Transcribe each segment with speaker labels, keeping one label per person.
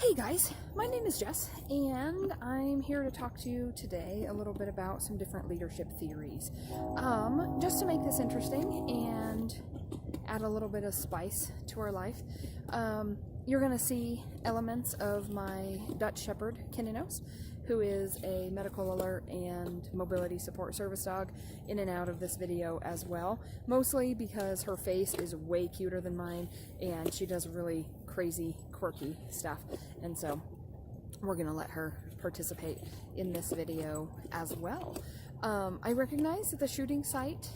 Speaker 1: Hey guys, my name is Jess, and I'm here to talk to you today a little bit about some different leadership theories. Just to make this interesting and add a little bit of spice to our life, you're going to see elements of my Dutch Shepherd, Kinninos, who is a medical alert and mobility support service dog, in and out of this video as well, mostly because her face is way cuter than mine and she does really crazy, quirky stuff, and so we're gonna let her participate in this video as well. I recognize that the shooting site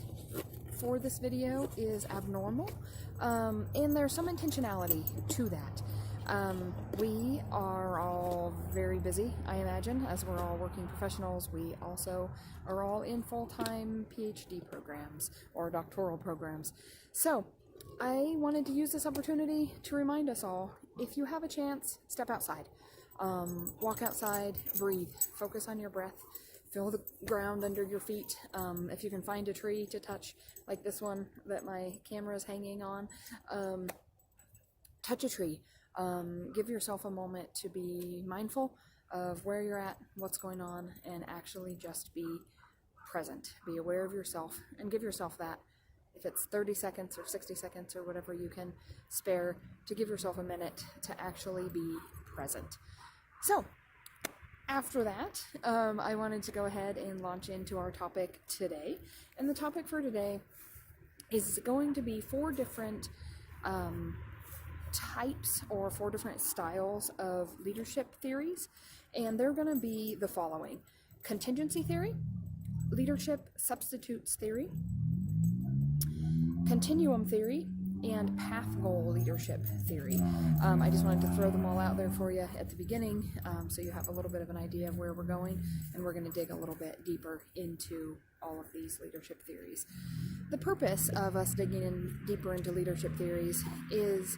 Speaker 1: for this video is abnormal, and there's some intentionality to that. We are all very busy, I imagine, as we're all working professionals. We also are all in full-time PhD programs or doctoral programs. So I wanted to use this opportunity to remind us all, if you have a chance, step outside. Walk outside, breathe, focus on your breath, feel the ground under your feet. If you can find a tree to touch, like this one that my camera is hanging on, touch a tree. Give yourself a moment to be mindful of where you're at, what's going on, and actually just be present. Be aware of yourself and give yourself that. If it's 30 seconds or 60 seconds or whatever you can spare, to give yourself a minute to actually be present. So, after that, I wanted to go ahead and launch into our topic today. And the topic for today is going to be 4 different types or 4 different styles of leadership theories. And they're going to be the following: contingency theory, leadership substitutes theory, continuum theory, and path goal leadership theory. I just wanted to throw them all out there for you at the beginning, so you have a little bit of an idea of where we're going, and we're going to dig a little bit deeper into all of these leadership theories. The purpose of us digging in deeper into leadership theories is,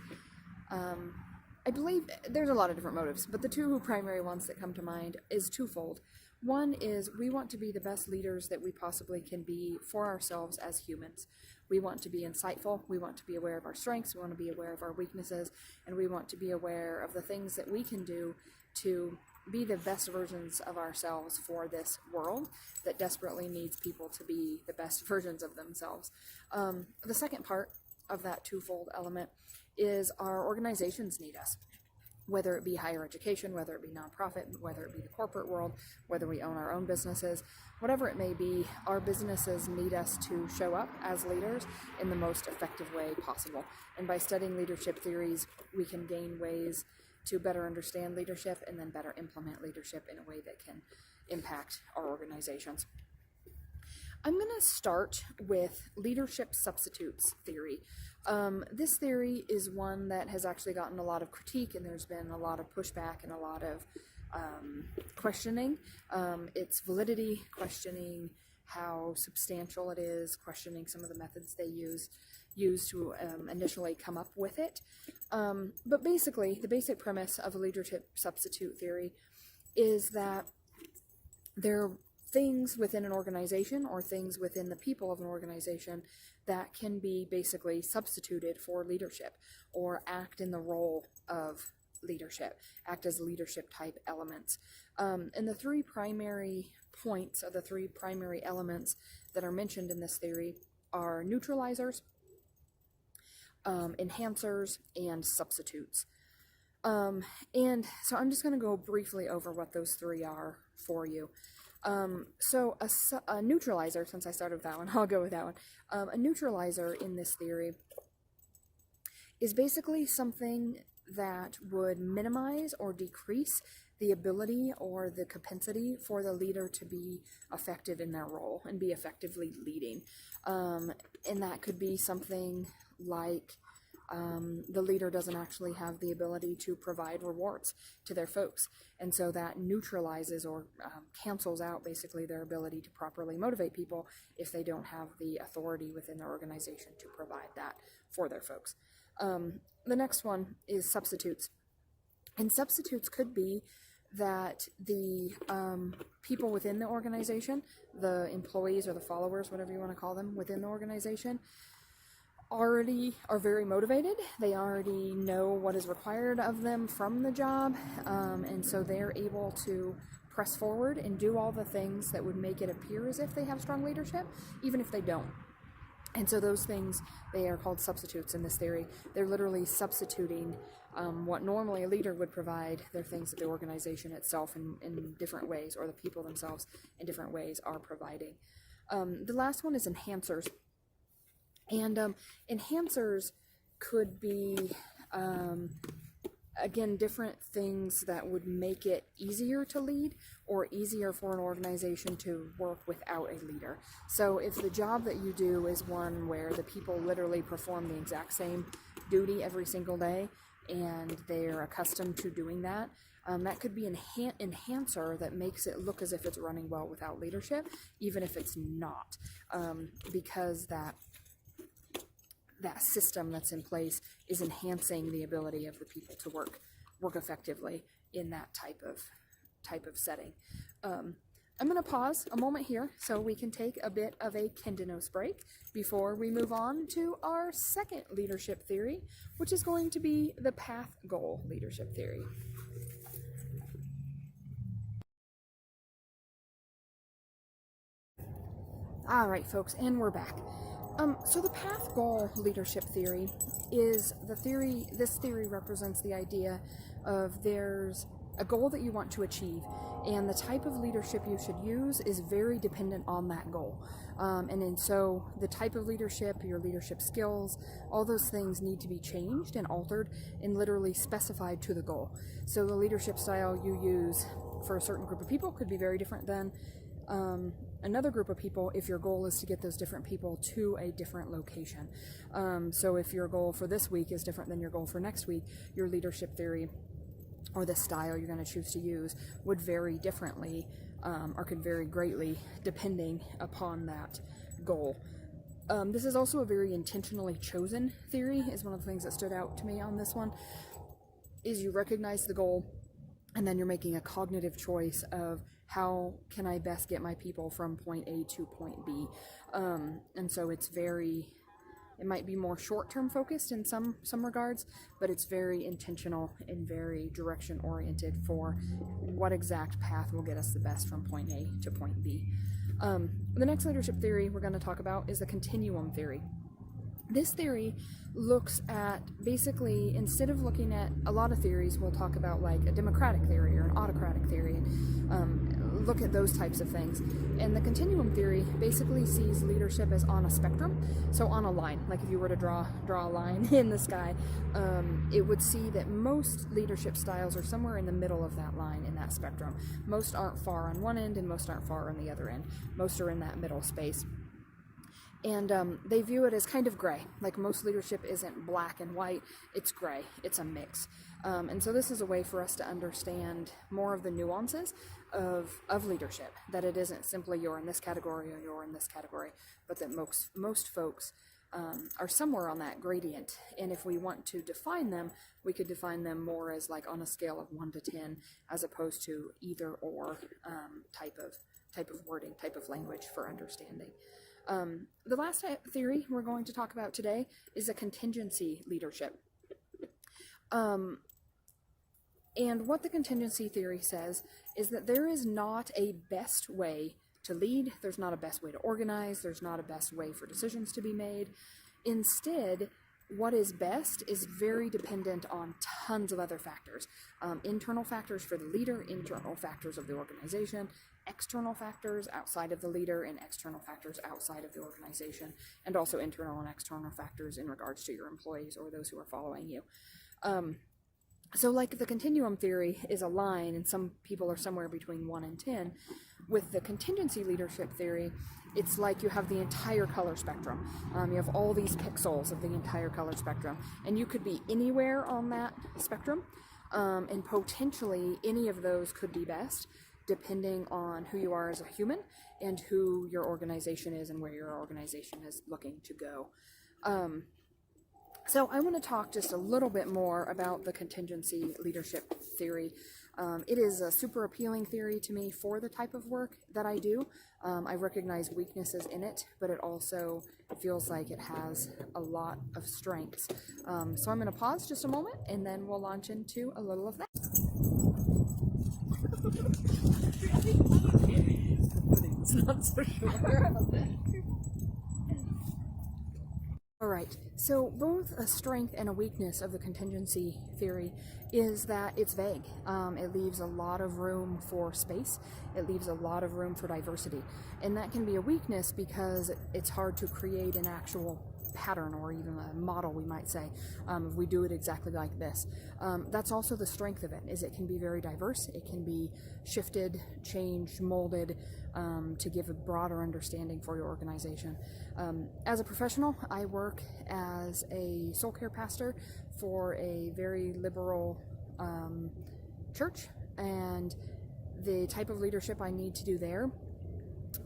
Speaker 1: I believe there's a lot of different motives, but the 2 primary ones that come to mind is twofold. One is we want to be the best leaders that we possibly can be for ourselves as humans. We want to be insightful, we want to be aware of our strengths, we want to be aware of our weaknesses, and we want to be aware of the things that we can do to be the best versions of ourselves for this world that desperately needs people to be the best versions of themselves. The second part of that twofold element is our organizations need us. Whether it be higher education, whether it be nonprofit, whether it be the corporate world, whether we own our own businesses, whatever it may be, our businesses need us to show up as leaders in the most effective way possible. And by studying leadership theories, we can gain ways to better understand leadership and then better implement leadership in a way that can impact our organizations. I'm going to start with leadership substitutes theory. This theory is one that has actually gotten a lot of critique, and there's been a lot of pushback and a lot of questioning its validity, questioning how substantial it is, questioning some of the methods they use to initially come up with it. But basically, the basic premise of a leadership substitute theory is that there are things within an organization or things within the people of an organization that can be basically substituted for leadership or act in the role of leadership, act as leadership type elements. And the 3 primary points, or the 3 primary elements that are mentioned in this theory, are neutralizers, enhancers, and substitutes. And so I'm just going to go briefly over what those 3 are for you. So a neutralizer, since I started with that one, I'll go with that one. A neutralizer in this theory is basically something that would minimize or decrease the ability or the propensity for the leader to be effective in their role and be effectively leading. And that could be something like the leader doesn't actually have the ability to provide rewards to their folks. And so that neutralizes or cancels out basically their ability to properly motivate people if they don't have the authority within their organization to provide that for their folks. The next one is substitutes. And substitutes could be that the people within the organization, the employees or the followers, whatever you want to call them, within the organization, already are very motivated. They already know what is required of them from the job, and so they're able to press forward and do all the things that would make it appear as if they have strong leadership, even if they don't. And so those things, they are called substitutes in this theory. They're literally substituting what normally a leader would provide. They're things that the organization itself in different ways, or the people themselves in different ways, are providing. The last one is enhancers. And enhancers could be, again, different things that would make it easier to lead or easier for an organization to work without a leader. So if the job that you do is one where the people literally perform the exact same duty every single day and they're accustomed to doing that, that could be an enhancer that makes it look as if it's running well without leadership, even if it's not, because that system that's in place is enhancing the ability of the people to work effectively in that type of setting. I'm going to pause a moment here so we can take a bit of a Kendinos break before we move on to our second leadership theory, which is going to be the path goal leadership theory. All right, folks, and we're back. So the path goal leadership theory is this theory represents the idea of there's a goal that you want to achieve, and the type of leadership you should use is very dependent on that goal. And so the type of leadership, your leadership skills, all those things need to be changed and altered and literally specified to the goal. So the leadership style you use for a certain group of people could be very different than another group of people if your goal is to get those different people to a different location. So if your goal for this week is different than your goal for next week, your leadership theory or the style you're going to choose to use would vary differently, or could vary greatly depending upon that goal. This is also a very intentionally chosen theory, is one of the things that stood out to me on this one, is you recognize the goal and then you're making a cognitive choice of how can I best get my people from point A to point B. And so it might be more short-term focused in some regards, but it's very intentional and very direction-oriented for what exact path will get us the best from point A to point B. The next leadership theory we're going to talk about is the continuum theory. This theory looks at, basically, instead of looking at a lot of theories, we'll talk about like a democratic theory or an autocratic theory, and look at those types of things. And the continuum theory basically sees leadership as on a spectrum, so on a line. Like if you were to draw a line in the sky, it would see that most leadership styles are somewhere in the middle of that line in that spectrum. Most aren't far on one end and most aren't far on the other end. Most are in that middle space. And they view it as kind of gray. Like most leadership isn't black and white, it's gray, it's a mix. And so this is a way for us to understand more of the nuances of leadership, that it isn't simply you're in this category or you're in this category, but that most folks are somewhere on that gradient. And if we want to define them, we could define them more as like on a scale of 1 to 10, as opposed to either or type of wording, type of language for understanding. The last theory we're going to talk about today is a contingency leadership. And what the contingency theory says is that there is not a best way to lead, there's not a best way to organize, there's not a best way for decisions to be made. Instead, what is best is very dependent on tons of other factors. Internal factors for the leader, internal factors of the organization, external factors outside of the leader, and external factors outside of the organization, and also internal and external factors in regards to your employees or those who are following you. So like the continuum theory is a line, and some people are somewhere between 1 and 10. With the contingency leadership theory, it's like you have the entire color spectrum. You have all these pixels of the entire color spectrum, and you could be anywhere on that spectrum, and potentially any of those could be best, depending on who you are as a human and who your organization is and where your organization is looking to go. So I want to talk just a little bit more about the contingency leadership theory. It is a super appealing theory to me for the type of work that I do. I recognize weaknesses in it, but it also feels like it has a lot of strengths. So I'm going to pause just a moment, and then we'll launch into a little of that. It's not so sure. All right, so both a strength and a weakness of the contingency theory is that it's vague. It leaves a lot of room for space. It leaves a lot of room for diversity. And that can be a weakness because it's hard to create an actual pattern or even a model, we might say, if we do it exactly like this. That's also the strength of it, is it can be very diverse. It can be shifted, changed, molded to give a broader understanding for your organization. As a professional, I work as a soul care pastor for a very liberal church, and the type of leadership I need to do there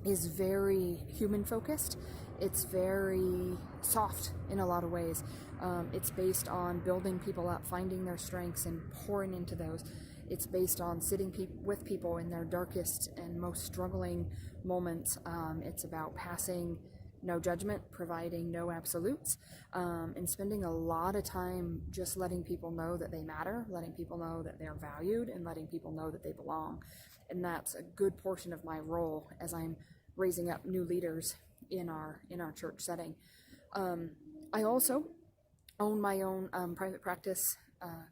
Speaker 1: is very human focused. It's very soft in a lot of ways. It's based on building people up, finding their strengths and pouring into those. It's based on sitting with people in their darkest and most struggling moments. It's about passing no judgment, providing no absolutes, and spending a lot of time just letting people know that they matter, letting people know that they're valued, and letting people know that they belong. And that's a good portion of my role as I'm raising up new leaders in our church setting. I also own my own private practice,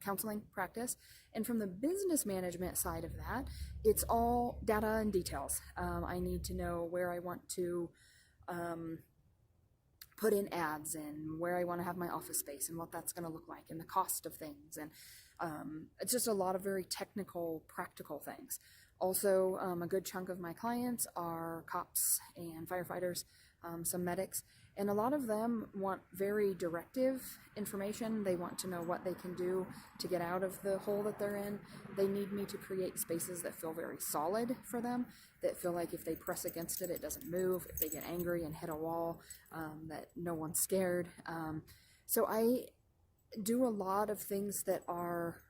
Speaker 1: counseling practice, and from the business management side of that, it's all data and details. I need to know where I want to put in ads and where I want to have my office space and what that's going to look like and the cost of things, and it's just a lot of very technical, practical things. Also, a good chunk of my clients are cops and firefighters, some medics, and a lot of them want very directive information. They want to know what they can do to get out of the hole that they're in. They need me to create spaces that feel very solid for them, that feel like if they press against it, it doesn't move. If they get angry and hit a wall, that no one's scared. So I do a lot of things that are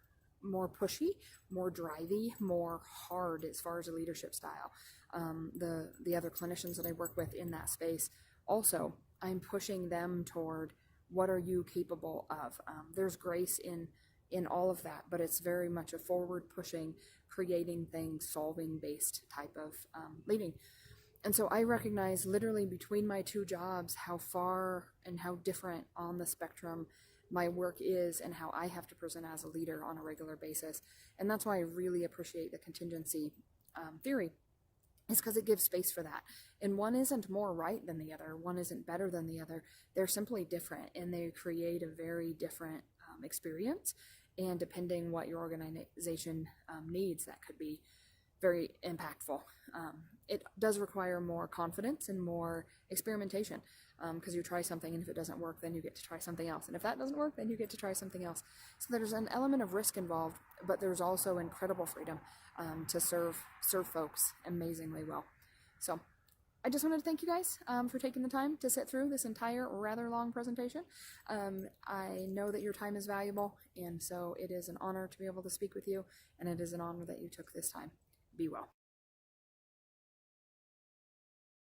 Speaker 1: more pushy, more drivey, more hard as far as a leadership style. The other clinicians that I work with in that space, also, I'm pushing them toward what are you capable of. There's grace in all of that, but it's very much a forward pushing, creating things, solving based type of leading. And so I recognize literally between my two jobs how far and how different on the spectrum my work is and how I have to present as a leader on a regular basis. And that's why I really appreciate the contingency theory, is because it gives space for that. And one isn't more right than the other. One isn't better than the other. They're simply different, and they create a very different experience. And depending what your organization needs, that could be very impactful. It does require more confidence and more experimentation, because you try something, and if it doesn't work, then you get to try something else. And if that doesn't work, then you get to try something else. So there's an element of risk involved, but there's also incredible freedom to serve folks amazingly well. So I just wanted to thank you guys for taking the time to sit through this entire rather long presentation. I know that your time is valuable, and so it is an honor to be able to speak with you, and it is an honor that you took this time. Be well.